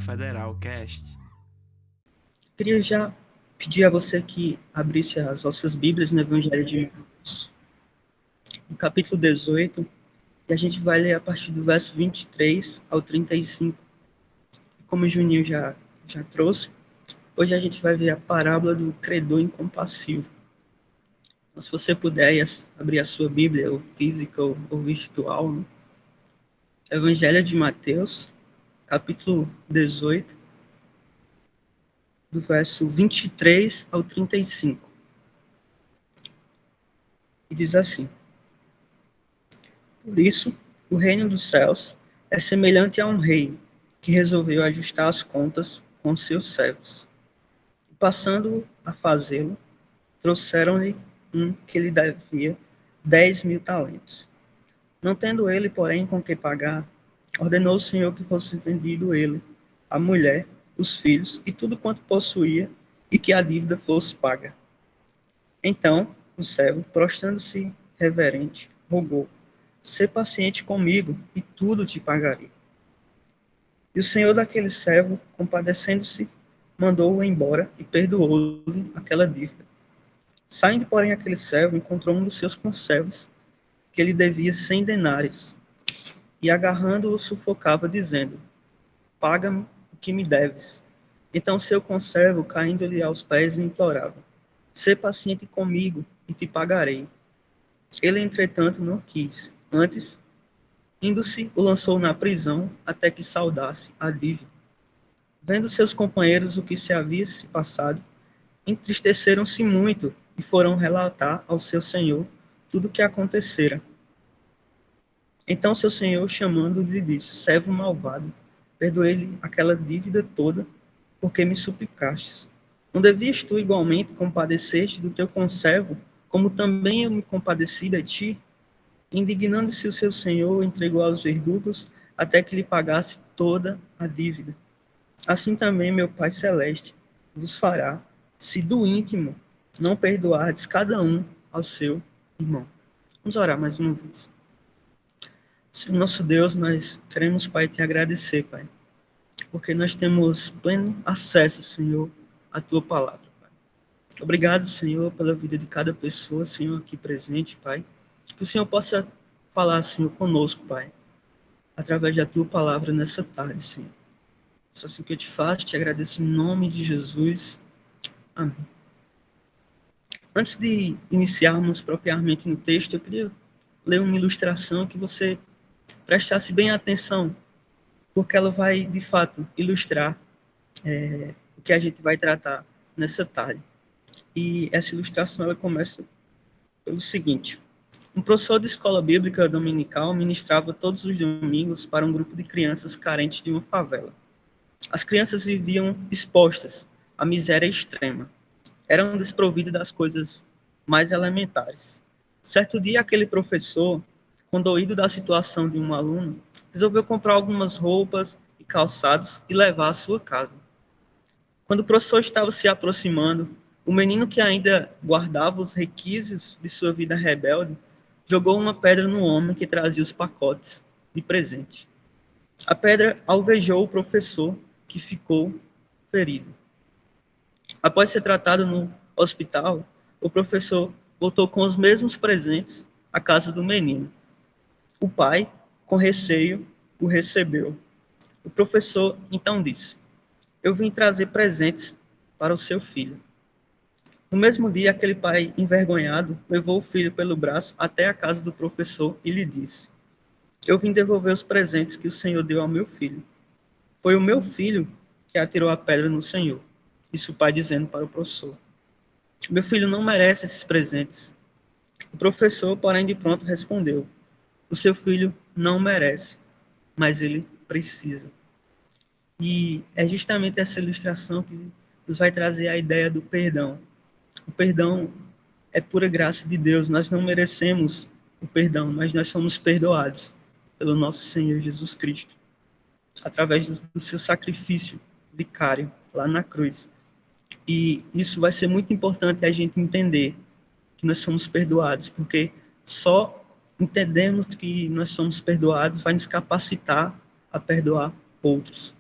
Federal Cast. Queria já pedir a você que abrisse as vossas Bíblias no Evangelho de Marcos, no capítulo 18, e a gente vai ler a partir do verso 23 ao 35. Como o Juninho já trouxe, hoje a gente vai ver a parábola do credor incompassivo. Então, se você puder abrir a sua Bíblia, ou física ou virtual, né? Evangelho de Mateus, capítulo 18, do verso 23 ao 35. E diz assim: Por isso, o reino dos céus é semelhante a um rei que resolveu ajustar as contas com seus servos. E passando a fazê-lo, trouxeram-lhe um que lhe devia 10.000 talentos. Não tendo ele, porém, com que pagar, ordenou o Senhor que fosse vendido ele, a mulher, os filhos e tudo quanto possuía, e que a dívida fosse paga. Então, o servo, prostrando-se reverente, rogou: Sê paciente comigo, e tudo te pagarei. E o senhor daquele servo, compadecendo-se, mandou-o embora e perdoou-lhe aquela dívida. Saindo, porém, aquele servo encontrou um dos seus conservos, que lhe devia 100 denários, e agarrando-o sufocava, dizendo: Paga-me o que me deves. Então seu conservo, caindo-lhe aos pés, lhe implorava: Sê paciente comigo, e te pagarei. Ele, entretanto, não quis. Antes, indo-se, o lançou na prisão até que saudasse a dívida. Vendo seus companheiros o que se havia se passado, entristeceram-se muito e foram relatar ao seu senhor tudo o que acontecera. Então seu senhor, chamando-o, lhe disse: Servo malvado, perdoei-lhe aquela dívida toda, porque me suplicastes. Não devias tu igualmente compadecer-te do teu conservo, como também eu me compadeci de ti? Indignando-se o seu senhor, entregou aos verdugos até que lhe pagasse toda a dívida. Assim também meu Pai Celeste vos fará, se do íntimo não perdoardes cada um ao seu irmão. Vamos orar mais uma vez. Senhor nosso Deus, nós queremos, Pai, te agradecer, Pai, porque nós temos pleno acesso, Senhor, à tua palavra, Pai. Obrigado, Senhor, pela vida de cada pessoa, Senhor, aqui presente, Pai. Que o Senhor possa falar, Senhor, conosco, Pai, através da tua palavra nessa tarde, Senhor. Só assim que eu te faço, te agradeço em nome de Jesus. Amém. Antes de iniciarmos propriamente no texto, eu queria ler uma ilustração que você prestasse bem atenção, porque ela vai, de fato, ilustrar o que a gente vai tratar nessa tarde. E essa ilustração ela começa pelo seguinte: um professor de escola bíblica dominical ministrava todos os domingos para um grupo de crianças carentes de uma favela. As crianças viviam expostas à miséria extrema. Eram desprovidas das coisas mais elementares. Certo dia, aquele professor, condoído da situação de um aluno, resolveu comprar algumas roupas e calçados e levar à sua casa. Quando o professor estava se aproximando, o menino, que ainda guardava os requisitos de sua vida rebelde, jogou uma pedra no homem que trazia os pacotes de presente. A pedra alvejou o professor, que ficou ferido. Após ser tratado no hospital, o professor voltou com os mesmos presentes à casa do menino. O pai, com receio, o recebeu. O professor então disse: Eu vim trazer presentes para o seu filho. No mesmo dia, aquele pai, envergonhado, levou o filho pelo braço até a casa do professor e lhe disse: Eu vim devolver os presentes que o Senhor deu ao meu filho. Foi o meu filho que atirou a pedra no Senhor. Isso o pai dizendo para o professor: Meu filho não merece esses presentes. O professor, porém, de pronto respondeu: O seu filho não merece, mas ele precisa. E é justamente essa ilustração que nos vai trazer a ideia do perdão. O perdão é pura graça de Deus. Nós não merecemos o perdão, mas nós somos perdoados pelo nosso Senhor Jesus Cristo, através do seu sacrifício vicário lá na cruz. E isso vai ser muito importante a gente entender que nós somos perdoados, porque só entendemos que nós somos perdoados vai nos capacitar a perdoar outros.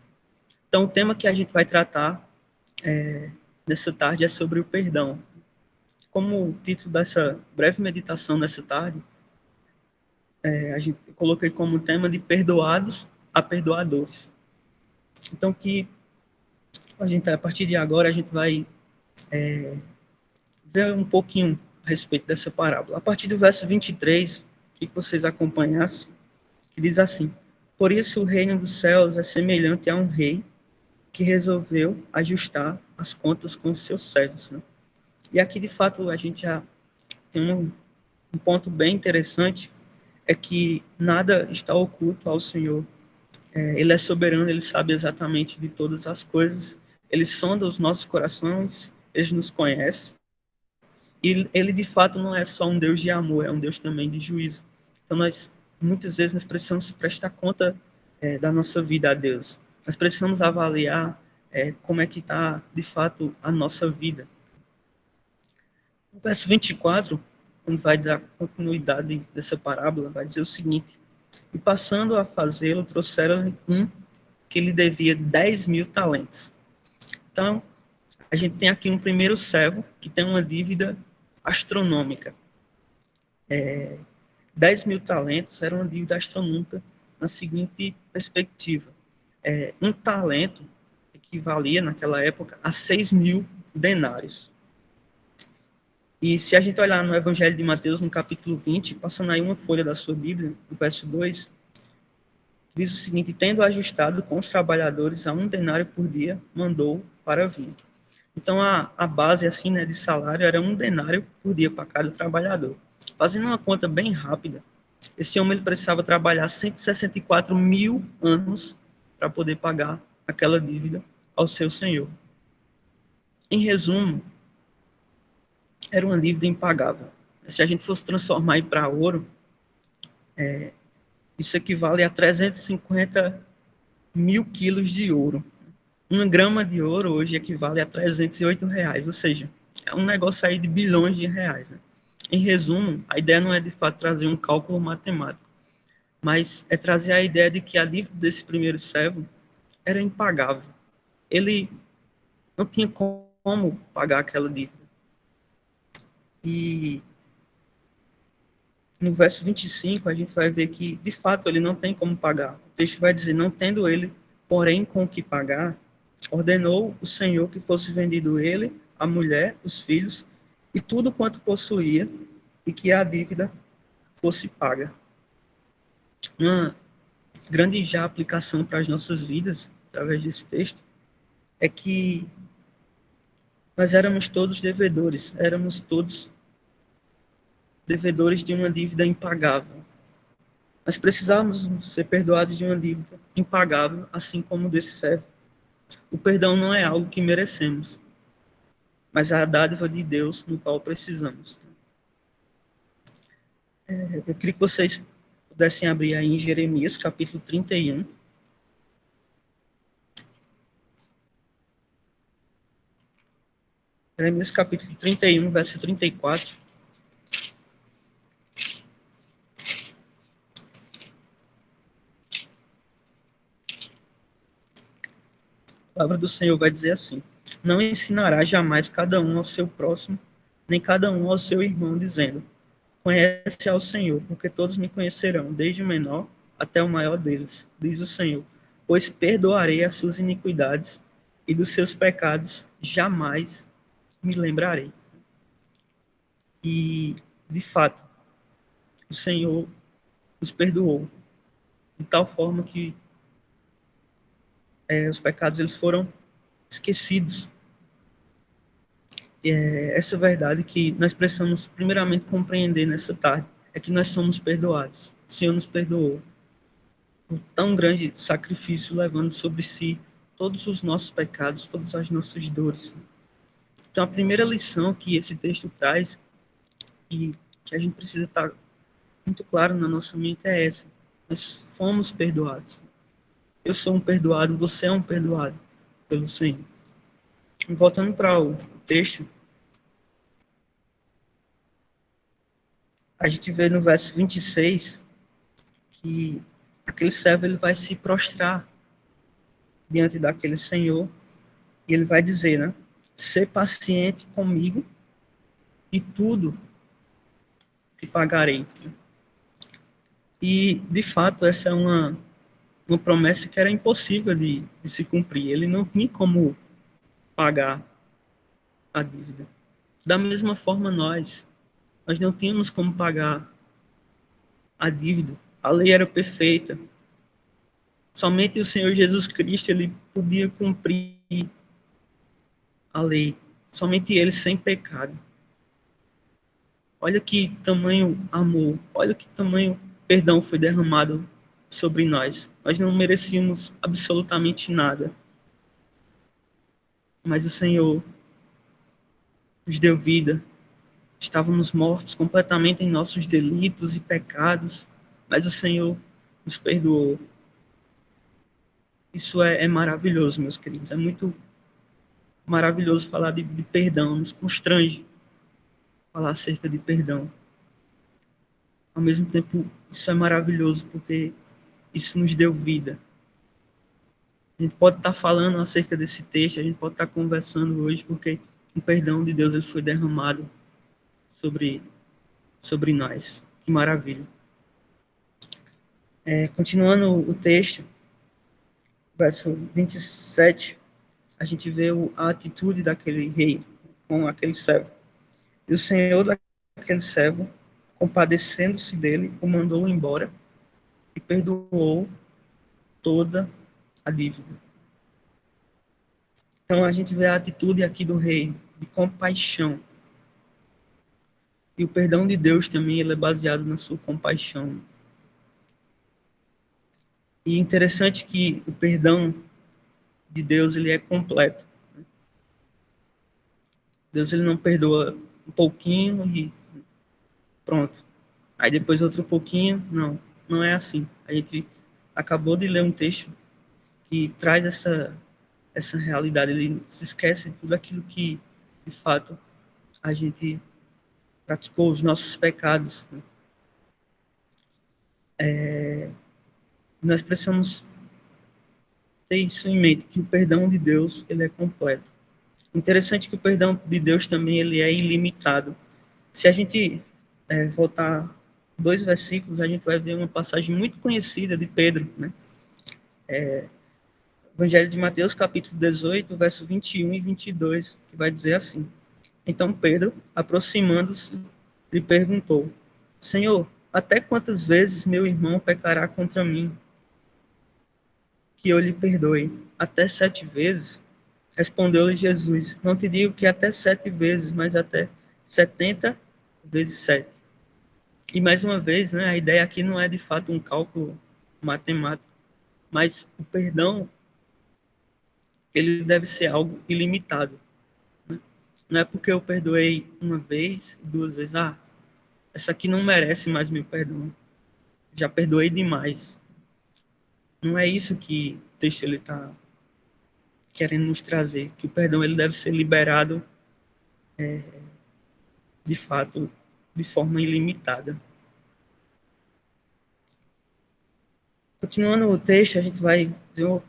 Então, o tema que a gente vai tratar nessa tarde é sobre o perdão. Como o título dessa breve meditação nessa tarde, eu coloquei como tema de perdoados a perdoadores. Então, a partir de agora, a gente vai ver um pouquinho a respeito dessa parábola. A partir do verso 23, que vocês acompanhassem, que diz assim: Por isso o reino dos céus é semelhante a um rei que resolveu ajustar as contas com os seus servos. Né? E aqui, de fato, a gente já tem um ponto bem interessante, é que nada está oculto ao Senhor. Ele é soberano, ele sabe exatamente de todas as coisas, ele sonda os nossos corações, ele nos conhece. E ele, de fato, não é só um Deus de amor, é um Deus também de juízo. Então, muitas vezes, nós precisamos prestar conta da nossa vida a Deus. Nós precisamos avaliar como é que está, de fato, a nossa vida. O verso 24, quando vai dar continuidade dessa parábola, vai dizer o seguinte: E passando a fazê-lo, trouxeram-lhe um que lhe devia 10.000 talentos. Então, a gente tem aqui um primeiro servo que tem uma dívida astronômica. 10.000 talentos era uma dívida astronômica na seguinte perspectiva. Um talento equivalia, naquela época, a 6.000 denários. E se a gente olhar no Evangelho de Mateus, no capítulo 20, passando aí uma folha da sua Bíblia, no verso 2, diz o seguinte: Tendo ajustado com os trabalhadores a 1 denário por dia, mandou para vir. Então, a base assim, né, de salário era 1 denário por dia para cada trabalhador. Fazendo uma conta bem rápida, esse homem ele precisava trabalhar 164 mil anos para poder pagar aquela dívida ao seu senhor. Em resumo, era uma dívida impagável. Se a gente fosse transformar para ouro, isso equivale a 350 mil quilos de ouro. 1 grama de ouro hoje equivale a R$ 308, ou seja, é um negócio aí de bilhões de reais. Né? Em resumo, a ideia não é de fato trazer um cálculo matemático, mas é trazer a ideia de que a dívida desse primeiro servo era impagável. Ele não tinha como pagar aquela dívida. E no verso 25, a gente vai ver que, de fato, ele não tem como pagar. O texto vai dizer: Não tendo ele, porém, com o que pagar, ordenou o Senhor que fosse vendido ele, a mulher, os filhos e tudo quanto possuía, e que a dívida fosse paga. Uma grande já aplicação para as nossas vidas, através desse texto, é que nós éramos todos devedores de uma dívida impagável. Nós precisávamos ser perdoados de uma dívida impagável, assim como desse servo. O perdão não é algo que merecemos, mas é a dádiva de Deus no qual precisamos. Eu queria que vocês pudessem abrir aí em Jeremias, capítulo 31. Jeremias, capítulo 31, verso 34. A palavra do Senhor vai dizer assim: Não ensinará jamais cada um ao seu próximo, nem cada um ao seu irmão, dizendo: Conhece ao Senhor, porque todos me conhecerão, desde o menor até o maior deles, diz o Senhor. Pois perdoarei as suas iniquidades, e dos seus pecados jamais me lembrarei. E, de fato, o Senhor nos perdoou, de tal forma que os pecados eles foram esquecidos. Essa verdade que nós precisamos primeiramente compreender nessa tarde, é que nós somos perdoados. O Senhor nos perdoou. Um tão grande sacrifício, levando sobre si todos os nossos pecados, todas as nossas dores. Então, a primeira lição que esse texto traz, e que a gente precisa estar muito claro na nossa mente, é essa: nós fomos perdoados. Eu sou um perdoado, você é um perdoado pelo Senhor. Voltando para o texto, a gente vê no verso 26 que aquele servo ele vai se prostrar diante daquele senhor, e ele vai dizer, né? Ser paciente comigo e tudo te pagarei. E, de fato, essa é uma promessa que era impossível de se cumprir. Ele não tinha como pagar a dívida. Da mesma forma, nós não tínhamos como pagar a dívida. A lei era perfeita. Somente o Senhor Jesus Cristo ele podia cumprir a lei. Somente ele sem pecado. Olha que tamanho amor, olha que tamanho perdão foi derramado sobre nós. Nós não merecíamos absolutamente nada. Mas o Senhor nos deu vida. Estávamos mortos completamente em nossos delitos e pecados, mas o Senhor nos perdoou. Isso é maravilhoso, meus queridos. É muito maravilhoso falar de perdão, nos constrange falar acerca de perdão. Ao mesmo tempo, isso é maravilhoso porque isso nos deu vida. A gente pode estar falando acerca desse texto, a gente pode estar conversando hoje porque o perdão de Deus ele foi derramado sobre nós. Que maravilha. Continuando o texto, verso 27, a gente vê a atitude daquele rei com aquele servo. E o senhor daquele servo, compadecendo-se dele, o mandou embora e perdoou toda a dívida. Então a gente vê a atitude aqui do rei de compaixão. E o perdão de Deus também ele é baseado na sua compaixão. E é interessante que o perdão de Deus ele é completo. Deus ele não perdoa um pouquinho e pronto. Aí depois outro pouquinho, não é assim. A gente acabou de ler um texto que traz essa realidade. Ele se esquece de tudo aquilo que, de fato, a gente praticou, os nossos pecados. Né? Nós precisamos ter isso em mente, que o perdão de Deus ele é completo. Interessante que o perdão de Deus também ele é ilimitado. Se a gente voltar 2 versículos, a gente vai ver uma passagem muito conhecida de Pedro, né? Evangelho de Mateus, capítulo 18, verso 21 e 22, que vai dizer assim: Então Pedro, aproximando-se, lhe perguntou: Senhor, até quantas vezes meu irmão pecará contra mim, que eu lhe perdoe? Até 7 vezes? Respondeu-lhe Jesus: Não te digo que até 7 vezes, mas até 70 vezes 7. E mais uma vez, né, a ideia aqui não é de fato um cálculo matemático, mas o perdão ele deve ser algo ilimitado. Não é porque eu perdoei uma vez, 2 vezes, essa aqui não merece mais meu perdão. Já perdoei demais. Não é isso que o texto ele está querendo nos trazer, que o perdão ele deve ser liberado de fato de forma ilimitada. Continuando o texto, a gente vai ver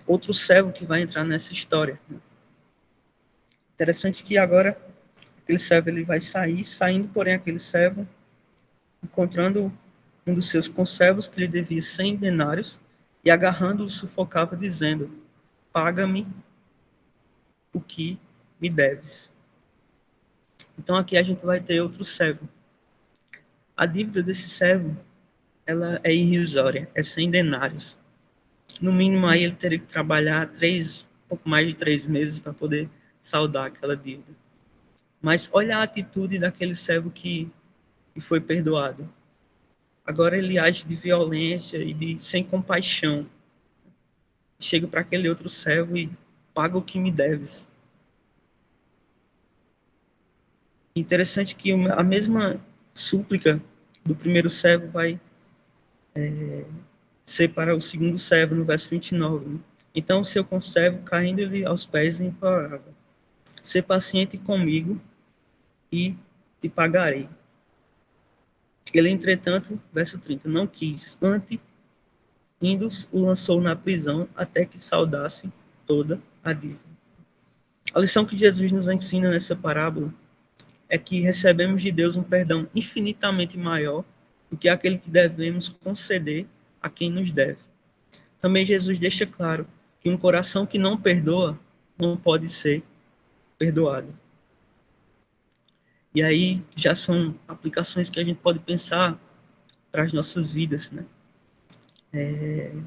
outro servo que vai entrar nessa história. Interessante que agora aquele servo ele vai saindo, porém aquele servo, encontrando um dos seus conservos que lhe devia 100 denários, e agarrando-o sufocava, dizendo: Paga-me o que me deves. Então aqui a gente vai ter outro servo. A dívida desse servo, ela é irrisória, é 100 denários. No mínimo aí ele teria que trabalhar pouco mais de 3 meses para poder saldar aquela dívida. Mas olha a atitude daquele servo que foi perdoado. Agora ele age de violência e sem compaixão. Chega para aquele outro servo e paga o que me deves. Interessante que a mesma súplica do primeiro servo vai ser para o segundo servo, no verso 29. Né? Então o seu conservo, caindo-lhe aos pés, lhe implorava: Ser paciente comigo e te pagarei. Ele, entretanto, verso 30, não quis. Antes, Indo, o lançou na prisão até que saudasse toda a dívida. A lição que Jesus nos ensina nessa parábola é que recebemos de Deus um perdão infinitamente maior do que aquele que devemos conceder a quem nos deve. Também Jesus deixa claro que um coração que não perdoa não pode ser perdoado. E aí já são aplicações que a gente pode pensar para as nossas vidas, né? Em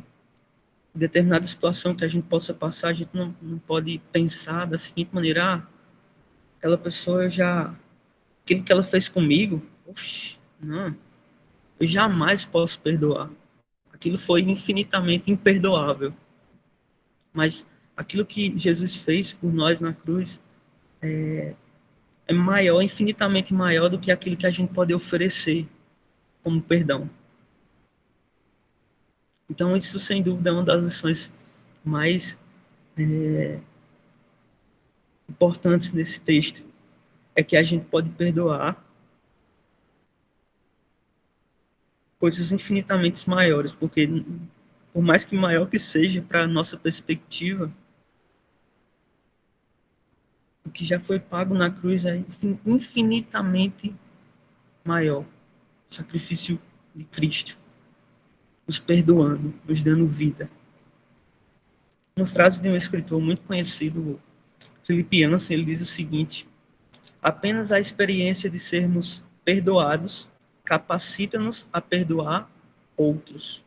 determinada situação que a gente possa passar, a gente não pode pensar da seguinte maneira: aquela pessoa já, aquilo que ela fez comigo, oxe, não, eu jamais posso perdoar. Aquilo foi infinitamente imperdoável. Mas aquilo que Jesus fez por nós na cruz é maior, infinitamente maior do que aquilo que a gente pode oferecer como perdão. Então, isso, sem dúvida, é uma das lições mais importantes nesse texto. É que a gente pode perdoar coisas infinitamente maiores, porque, por mais que maior que seja para a nossa perspectiva, o que já foi pago na cruz é infinitamente maior. O sacrifício de Cristo, nos perdoando, nos dando vida. Uma frase de um escritor muito conhecido, Philip Yancey, ele diz o seguinte: apenas a experiência de sermos perdoados capacita-nos a perdoar outros.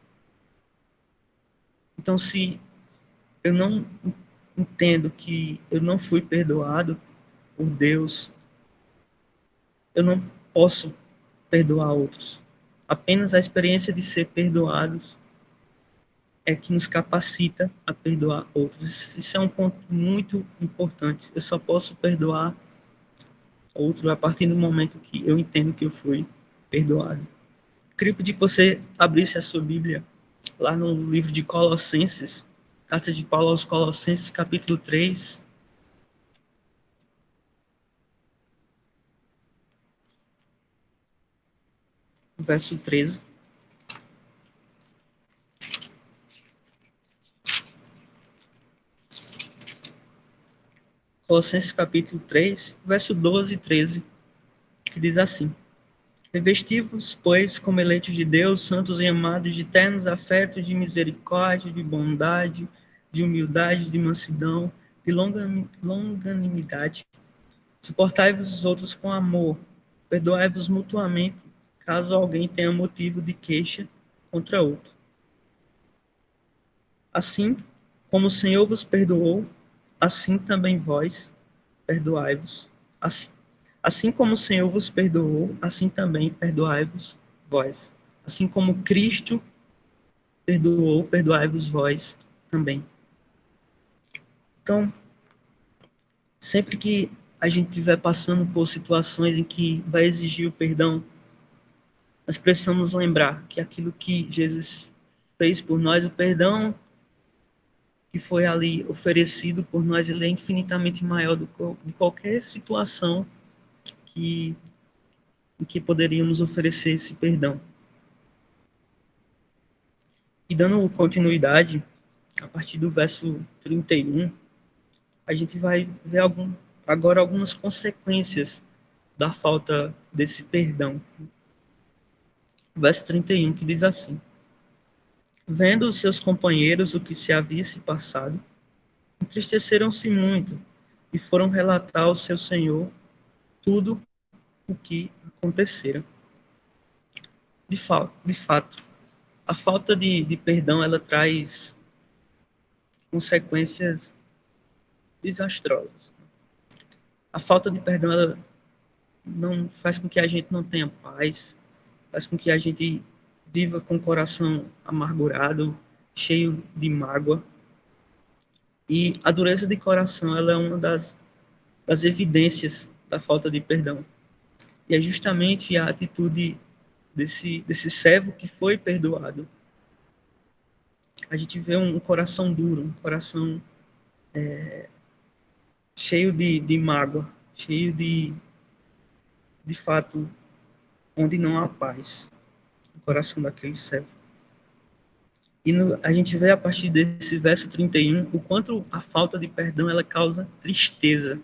Então, se eu não entendo que eu não fui perdoado por Deus, eu não posso perdoar outros. Apenas a experiência de ser perdoados é que nos capacita a perdoar outros. Isso é um ponto muito importante. Eu só posso perdoar outro a partir do momento que eu entendo que eu fui perdoado. Queria pedir que você abrisse a sua Bíblia lá no livro de Colossenses, carta de Paulo aos Colossenses, capítulo 3, verso 13. Colossenses capítulo 3, verso 12 e 13, que diz assim: revesti-vos, pois, como eleitos de Deus, santos e amados, de ternos afetos, de misericórdia, de bondade, de humildade, de mansidão, de longanimidade. Suportai-vos os outros com amor, perdoai-vos mutuamente, caso alguém tenha motivo de queixa contra outro. Assim como o Senhor vos perdoou, assim também vós perdoai-vos. Assim como o Senhor vos perdoou, assim também perdoai-vos vós. Assim como Cristo perdoou, perdoai-vos vós também. Então, sempre que a gente estiver passando por situações em que vai exigir o perdão, nós precisamos lembrar que aquilo que Jesus fez por nós, o perdão que foi ali oferecido por nós, ele é infinitamente maior do que de qualquer situação que, em que poderíamos oferecer esse perdão. E dando continuidade, a partir do verso 31, a gente vai ver agora algumas consequências da falta desse perdão. Verso 31, que diz assim: vendo os seus companheiros o que se havia se passado, entristeceram-se muito e foram relatar ao seu senhor tudo o que acontecera. De fato, a falta de perdão ela traz consequências desastrosas. A falta de perdão ela não faz com que a gente não tenha paz, faz com que a gente viva com o coração amargurado, cheio de mágoa. E a dureza de coração ela é uma das evidências da falta de perdão. E é justamente a atitude desse servo que foi perdoado. A gente vê um coração duro, um coração cheio de mágoa, cheio de fato, onde não há paz no coração daquele servo. E a gente vê a partir desse verso 31 o quanto a falta de perdão ela causa tristeza.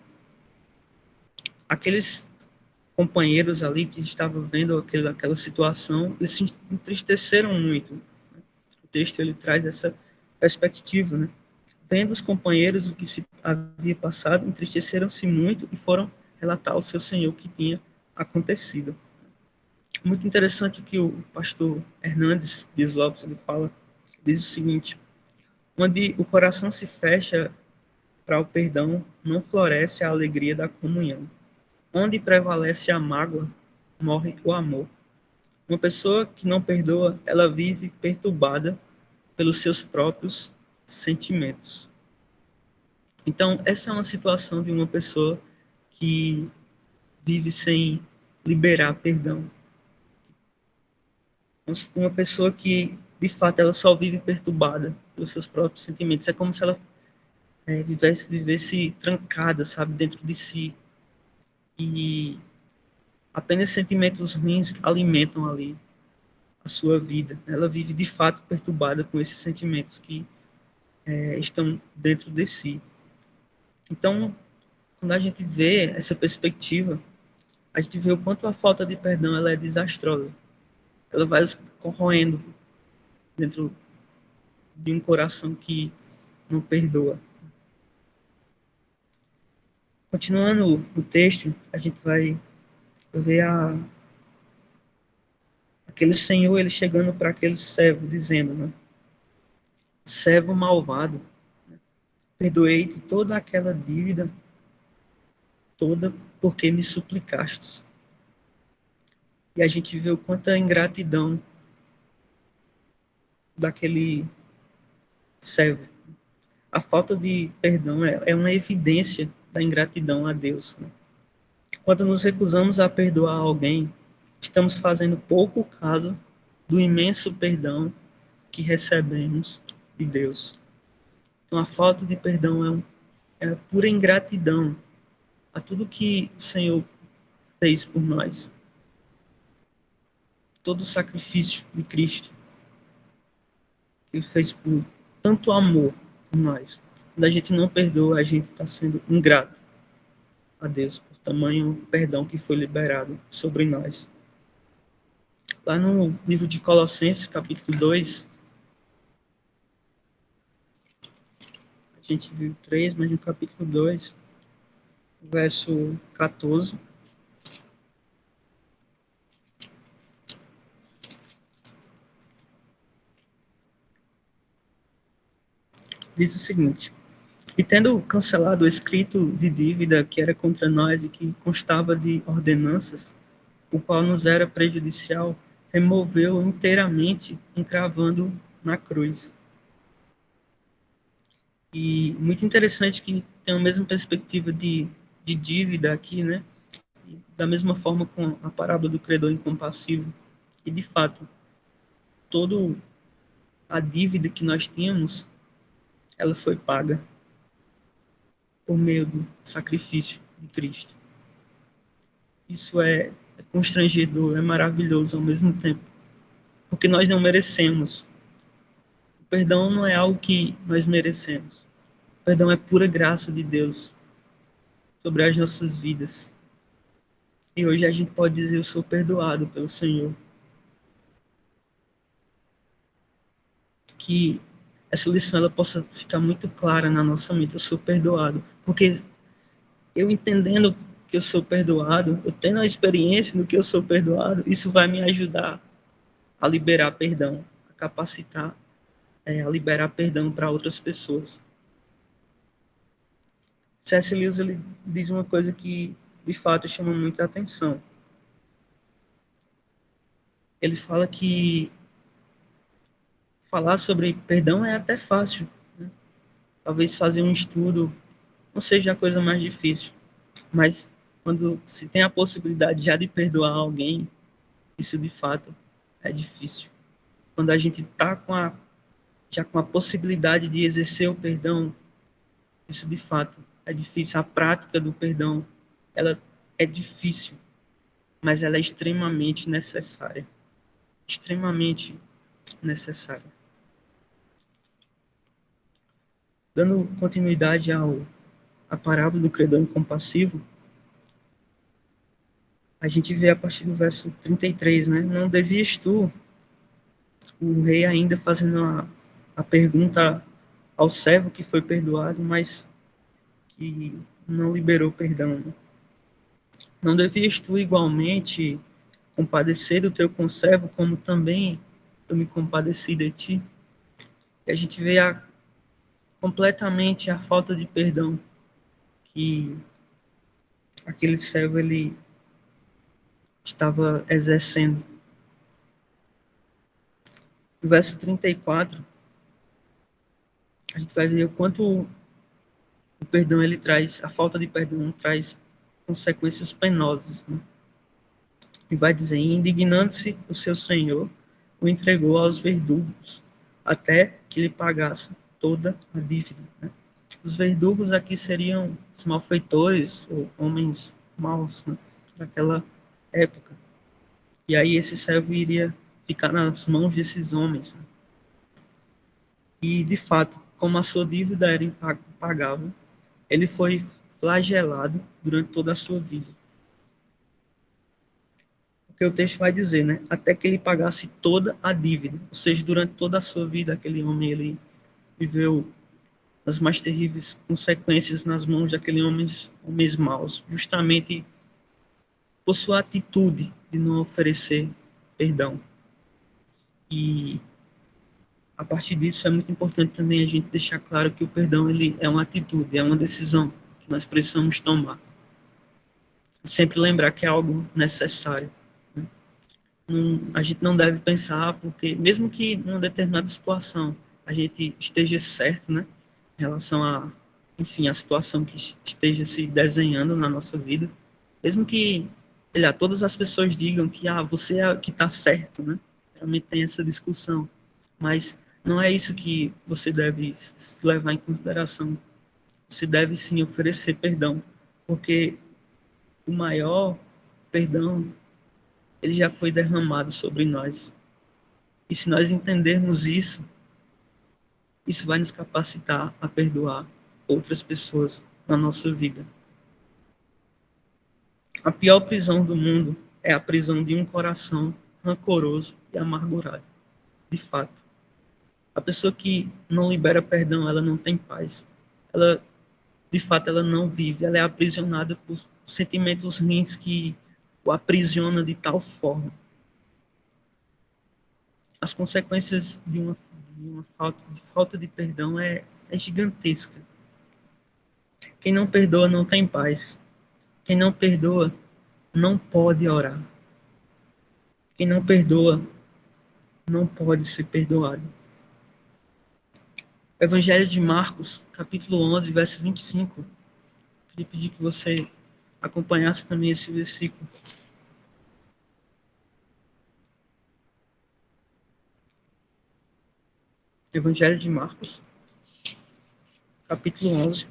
Aqueles companheiros ali que estavam vendo aquela situação, eles se entristeceram muito. O texto ele traz essa perspectiva, né? Vendo os companheiros o que se havia passado, entristeceram-se muito e foram relatar ao seu senhor o que tinha acontecido. Muito interessante que o pastor Hernandes Dias Lopes ele fala, diz o seguinte: onde o coração se fecha para o perdão, não floresce a alegria da comunhão. Onde prevalece a mágoa, morre o amor. Uma pessoa que não perdoa, ela vive perturbada pelos seus próprios sentimentos. Então, essa é uma situação de uma pessoa que vive sem liberar perdão. Uma pessoa que, de fato, ela só vive perturbada pelos seus próprios sentimentos. É como se ela vivesse trancada, sabe, dentro de si. E apenas sentimentos ruins alimentam ali a sua vida. Ela vive, de fato, perturbada com esses sentimentos que estão dentro de si. Então, quando a gente vê essa perspectiva, a gente vê o quanto a falta de perdão ela é desastrosa. Ela vai corroendo dentro de um coração que não perdoa. Continuando o texto, a gente vai ver aquele senhor ele chegando para aquele servo, dizendo, né? Servo malvado, perdoei-te toda aquela dívida, toda porque me suplicastes. E a gente vê o quanto a ingratidão daquele servo. A falta de perdão é uma evidência da ingratidão a Deus. Né? Quando nos recusamos a perdoar alguém, estamos fazendo pouco caso do imenso perdão que recebemos de Deus. Então, a falta de perdão é pura ingratidão a tudo que o Senhor fez por nós. Todo o sacrifício de Cristo que Ele fez por tanto amor por nós. Quando a gente não perdoa, a gente está sendo ingrato a Deus por tamanho perdão que foi liberado sobre nós. Lá no livro de Colossenses, capítulo 2, a gente viu 3, mas no capítulo 2, verso 14, diz o seguinte: e tendo cancelado o escrito de dívida que era contra nós e que constava de ordenanças, o qual nos era prejudicial, removeu inteiramente, encravando na cruz. E muito interessante que tem a mesma perspectiva de dívida aqui, né? E da mesma forma com a parábola do credor incompassivo. E, de fato, toda a dívida que nós tínhamos, ela foi paga por meio do sacrifício de Cristo. Isso é constrangedor, é maravilhoso ao mesmo tempo, porque nós não merecemos. O perdão não é algo que nós merecemos. O perdão é pura graça de Deus sobre as nossas vidas. E hoje a gente pode dizer: eu sou perdoado pelo Senhor. Que essa lição ela possa ficar muito clara na nossa mente. Eu sou perdoado. Porque eu entendendo que eu sou perdoado, eu tendo a experiência do que eu sou perdoado, isso vai me ajudar a liberar perdão, a capacitar, a liberar perdão para outras pessoas. C.S. Lewis ele diz uma coisa que de fato chama muita atenção. Ele fala que falar sobre perdão é até fácil, né? Talvez fazer um estudo não seja a coisa mais difícil, mas quando se tem a possibilidade já de perdoar alguém, isso de fato é difícil. Quando a gente está já com a possibilidade de exercer o perdão, isso de fato é difícil. A prática do perdão, ela é difícil, mas ela é extremamente necessária. Extremamente necessária. Dando continuidade à parábola do credor incompassivo, a gente vê a partir do verso 33, né? Não devias tu, o rei ainda fazendo a pergunta ao servo que foi perdoado, mas que não liberou perdão, né? Não devias tu igualmente compadecer do teu conservo, como também eu me compadeci de ti? E a gente vê completamente a falta de perdão que aquele servo ele estava exercendo. No verso 34, a gente vai ver o quanto o perdão ele traz, a falta de perdão traz consequências penosas, né? E vai dizer, indignando-se o seu senhor, o entregou aos verdugos, até que lhe pagasse toda a dívida, né? Os verdugos aqui seriam os malfeitores, ou homens maus, né, daquela época. E aí esse servo iria ficar nas mãos desses homens, né? E, de fato, como a sua dívida era impagável, ele foi flagelado durante toda a sua vida. Porque o texto vai dizer, né? Até que ele pagasse toda a dívida. Ou seja, durante toda a sua vida, aquele homem ele viveu as mais terríveis consequências nas mãos daqueles homens maus, justamente por sua atitude de não oferecer perdão. E a partir disso é muito importante também a gente deixar claro que o perdão ele é uma atitude, é uma decisão que nós precisamos tomar. Sempre lembrar que é algo necessário. A gente não deve pensar, porque mesmo que em uma determinada situação a gente esteja certo, né, em relação a, enfim, a situação que esteja se desenhando na nossa vida, mesmo que, olha, todas as pessoas digam que você é que está certo, né, realmente tem essa discussão, mas não é isso que você deve levar em consideração. Você deve sim oferecer perdão, porque o maior perdão ele já foi derramado sobre nós. E se nós entendermos isso, isso vai nos capacitar a perdoar outras pessoas na nossa vida. A pior prisão do mundo é a prisão de um coração rancoroso e amargurado. De fato, a pessoa que não libera perdão, ela não tem paz. Ela, de fato, ela não vive. Ela é aprisionada por sentimentos ruins que o aprisiona de tal forma. As consequências de uma falta de perdão é gigantesca. Quem não perdoa não tem paz. Quem não perdoa não pode orar. Quem não perdoa não pode ser perdoado. Evangelho de Marcos, capítulo 11, verso 25. Queria pedir que você acompanhasse também esse versículo. Evangelho de Marcos, capítulo 11,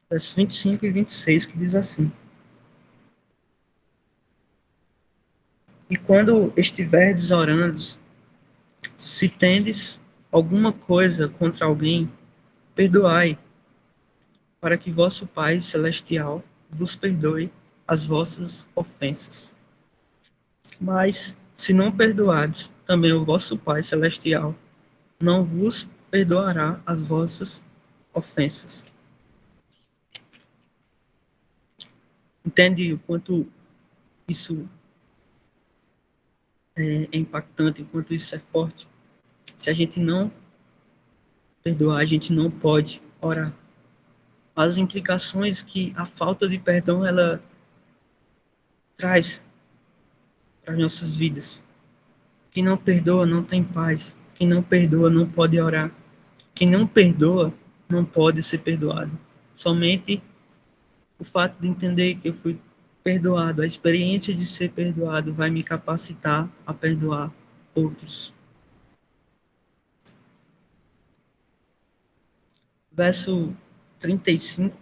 verso 25 e 26, que diz assim: E quando estiverdes orando, se tendes alguma coisa contra alguém, perdoai, para que vosso Pai Celestial vos perdoe as vossas ofensas. Mas, se não perdoardes, também o vosso Pai Celestial não vos perdoará as vossas ofensas. Entende o quanto isso é impactante, o quanto isso é forte? Se a gente não perdoar, a gente não pode orar. As implicações que a falta de perdão ela traz para as nossas vidas. Quem não perdoa não tem paz. Quem não perdoa não pode orar. Quem não perdoa não pode ser perdoado. Somente o fato de entender que eu fui perdoado, a experiência de ser perdoado vai me capacitar a perdoar outros. Verso 35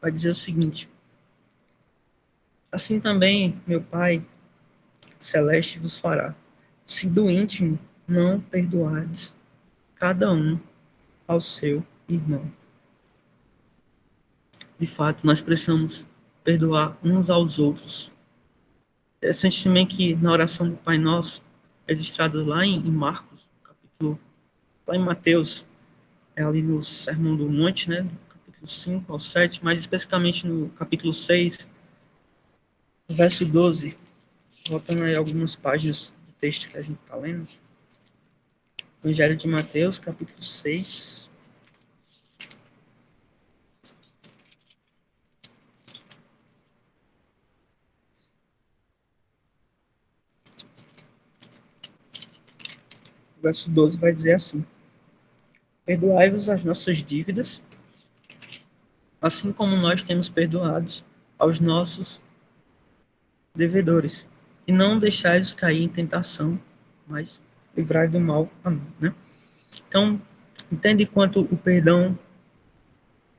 vai dizer o seguinte: Assim também, meu Pai, celeste vos fará. Se do íntimo não perdoardes cada um ao seu irmão. De fato, nós precisamos perdoar uns aos outros. Interessante também que na oração do Pai Nosso, registradas lá em Marcos, capítulo, lá em Mateus, é ali no Sermão do Monte, né, do capítulo 5 ao 7, mais especificamente no capítulo 6, verso 12, voltando aí algumas páginas do texto que a gente está lendo. Evangelho de Mateus, capítulo 6, verso 12 vai dizer assim: Perdoai-vos as nossas dívidas, assim como nós temos perdoados aos nossos devedores. E não deixai-os cair em tentação, mas livrai do mal. Amém. Né? Então, entende quanto o perdão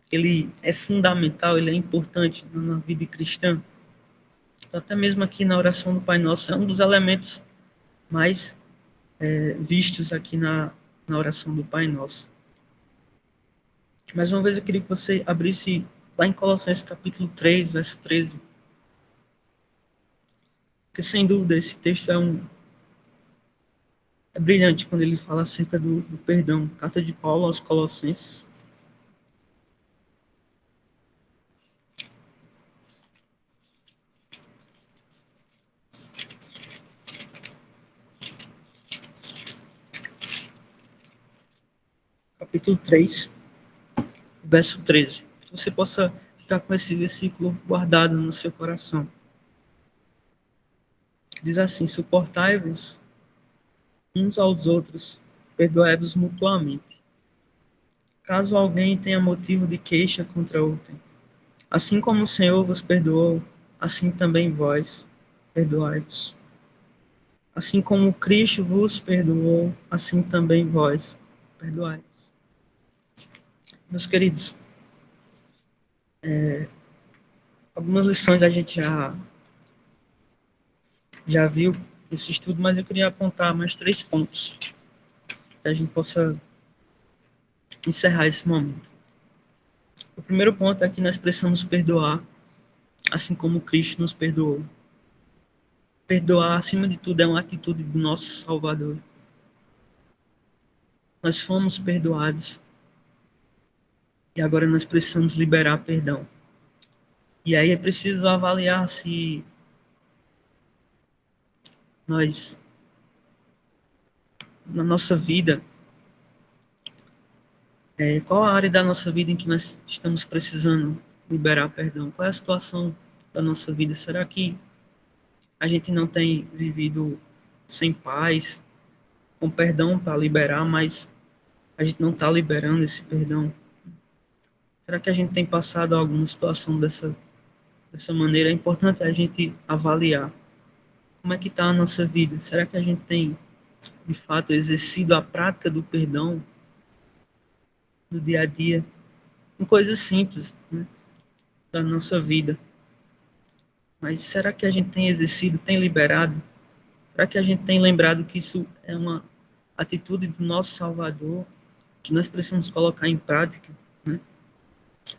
ele é fundamental, ele é importante na vida cristã. Então, até mesmo aqui na oração do Pai Nosso, é um dos elementos mais vistos aqui na oração do Pai Nosso. Mais uma vez eu queria que você abrisse lá em Colossenses capítulo 3, verso 13. Porque sem dúvida esse texto é brilhante quando ele fala acerca do perdão. Carta de Paulo aos Colossenses. Capítulo 3, verso 13. Que você possa ficar com esse versículo guardado no seu coração. Diz assim: suportai-vos uns aos outros, perdoai-vos mutuamente. Caso alguém tenha motivo de queixa contra outrem, assim como o Senhor vos perdoou, assim também vós perdoai-vos. Assim como Cristo vos perdoou, assim também vós perdoai-vos. Meus queridos, algumas lições a gente já viu nesse estudo, mas eu queria apontar mais 3 pontos que a gente possa encerrar esse momento. O primeiro ponto é que nós precisamos perdoar, assim como Cristo nos perdoou. Perdoar, acima de tudo, é uma atitude do nosso Salvador. Nós fomos perdoados e agora nós precisamos liberar perdão. E aí é preciso avaliar se nós, na nossa vida, qual a área da nossa vida em que nós estamos precisando liberar perdão? Qual é a situação da nossa vida? Será que a gente não tem vivido sem paz, com perdão para liberar, mas a gente não está liberando esse perdão? Será que a gente tem passado alguma situação dessa maneira? É importante a gente avaliar como é que está a nossa vida. Será que a gente tem, de fato, exercido a prática do perdão no dia a dia? Em coisas simples, né, da nossa vida. Mas será que a gente tem exercido, tem liberado? Será que a gente tem lembrado que isso é uma atitude do nosso Salvador, que nós precisamos colocar em prática, né,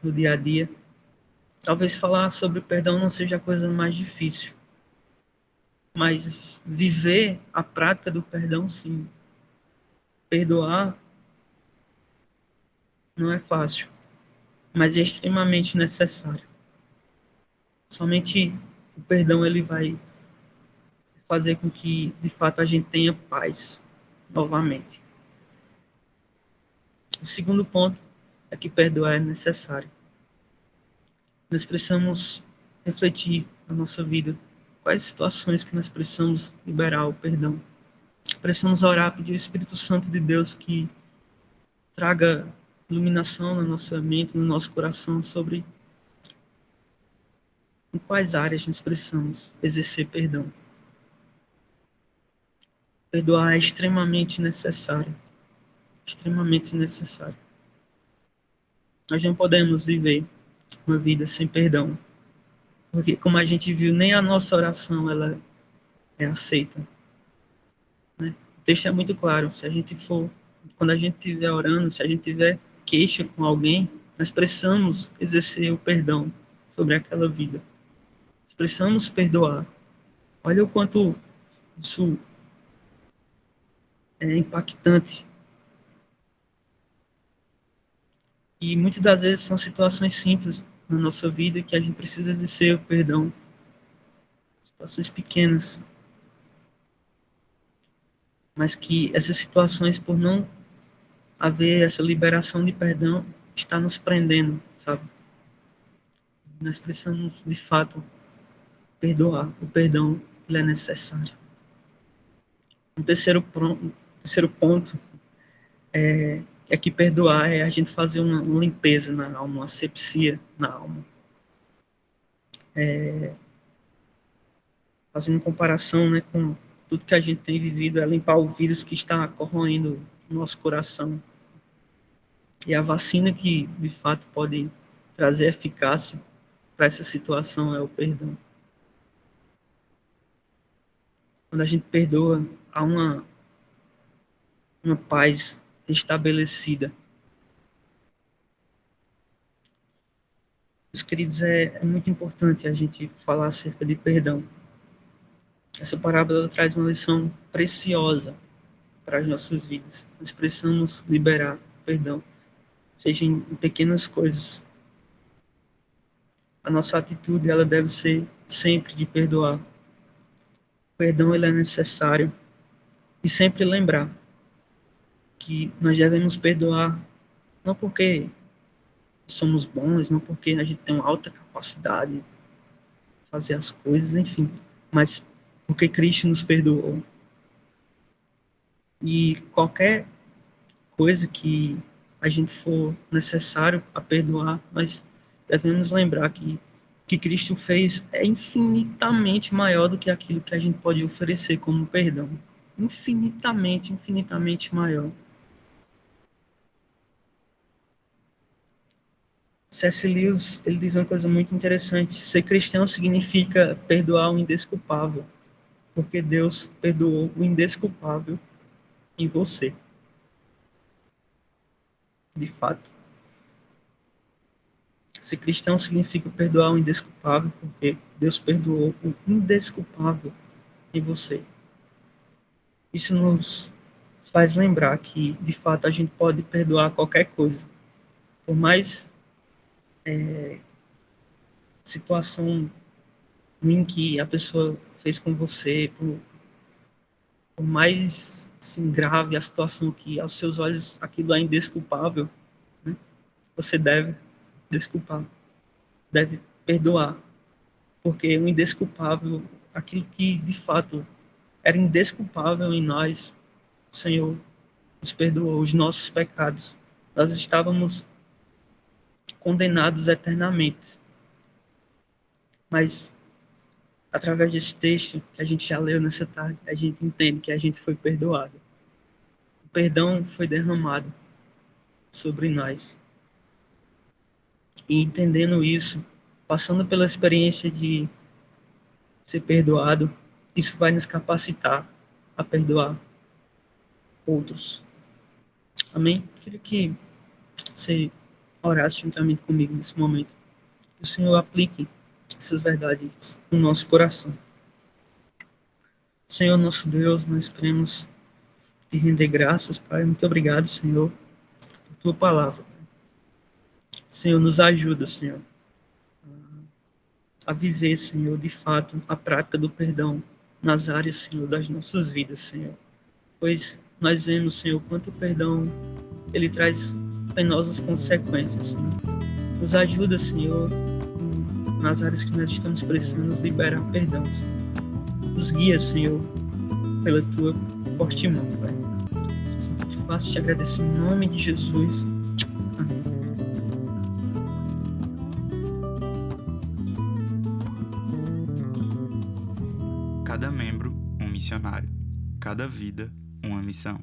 no dia a dia? Talvez falar sobre perdão não seja a coisa mais difícil, mas viver a prática do perdão, sim. Perdoar não é fácil, mas é extremamente necessário. Somente o perdão ele vai fazer com que, de fato, a gente tenha paz novamente. O segundo ponto é que perdoar é necessário. Nós precisamos refletir na nossa vida quais situações que nós precisamos liberar o perdão. Precisamos orar, pedir ao Espírito Santo de Deus que traga iluminação na nossa mente, no nosso coração sobre em quais áreas nós precisamos exercer perdão. Perdoar é extremamente necessário. Extremamente necessário. Nós não podemos viver uma vida sem perdão. Porque, como a gente viu, nem a nossa oração ela é aceita, né? O texto é muito claro. Quando a gente estiver orando, se a gente tiver queixa com alguém, nós precisamos exercer o perdão sobre aquela vida. Nós precisamos perdoar. Olha o quanto isso é impactante. E muitas das vezes são situações simples na nossa vida que a gente precisa exercer o perdão. Situações pequenas. Mas que essas situações, por não haver essa liberação de perdão, está nos prendendo, sabe? Nós precisamos, de fato, perdoar. O perdão, ele é necessário. Um terceiro ponto é que perdoar é a gente fazer uma limpeza na alma, uma asepsia na alma. Fazendo comparação, né, com tudo que a gente tem vivido, é limpar o vírus que está corroendo o nosso coração. E a vacina que, de fato, pode trazer eficácia para essa situação é o perdão. Quando a gente perdoa, há uma paz estabelecida. Meus queridos, é muito importante a gente falar acerca de perdão. Essa parábola traz uma lição preciosa para as nossas vidas. Nós precisamos liberar perdão, seja em pequenas coisas. A nossa atitude ela deve ser sempre de perdoar. O perdão ele é necessário e sempre lembrar que nós devemos perdoar não porque somos bons, não porque a gente tem uma alta capacidade de fazer as coisas, enfim, mas porque Cristo nos perdoou. E qualquer coisa que a gente for necessário a perdoar, nós devemos lembrar que Cristo fez é infinitamente maior do que aquilo que a gente pode oferecer como perdão. Infinitamente, infinitamente maior. C.S. Lewis, ele diz uma coisa muito interessante. Ser cristão significa perdoar o indesculpável, porque Deus perdoou o indesculpável em você. De fato. Ser cristão significa perdoar o indesculpável, porque Deus perdoou o indesculpável em você. Isso nos faz lembrar que, de fato, a gente pode perdoar qualquer coisa. Por mais situação ruim que a pessoa fez com você, por mais assim, grave a situação que, aos seus olhos, aquilo é indesculpável, né? Você deve desculpar, deve perdoar. Porque o indesculpável, aquilo que, de fato, era indesculpável em nós, o Senhor nos perdoou os nossos pecados. Nós estávamos condenados eternamente. Mas, através desse texto que a gente já leu nessa tarde, a gente entende que a gente foi perdoado. O perdão foi derramado sobre nós. E entendendo isso, passando pela experiência de ser perdoado, isso vai nos capacitar a perdoar outros. Amém? Queria que você orasse juntamente comigo nesse momento. Que o Senhor aplique essas verdades no nosso coração. Senhor, nosso Deus, nós queremos te render graças, Pai. Muito obrigado, Senhor, por tua palavra. Senhor, nos ajuda, Senhor, a viver, Senhor, de fato, a prática do perdão nas áreas, Senhor, das nossas vidas, Senhor. Pois nós vemos, Senhor, quanto o perdão, ele traz penosas consequências, Senhor. Nos ajuda, Senhor, nas áreas que nós estamos precisando liberar perdão, Senhor. Nos guia, Senhor, pela tua forte mão, Pai. Eu te faço te agradecer em nome de Jesus. Amém. Cada membro, um missionário. Cada vida, uma missão.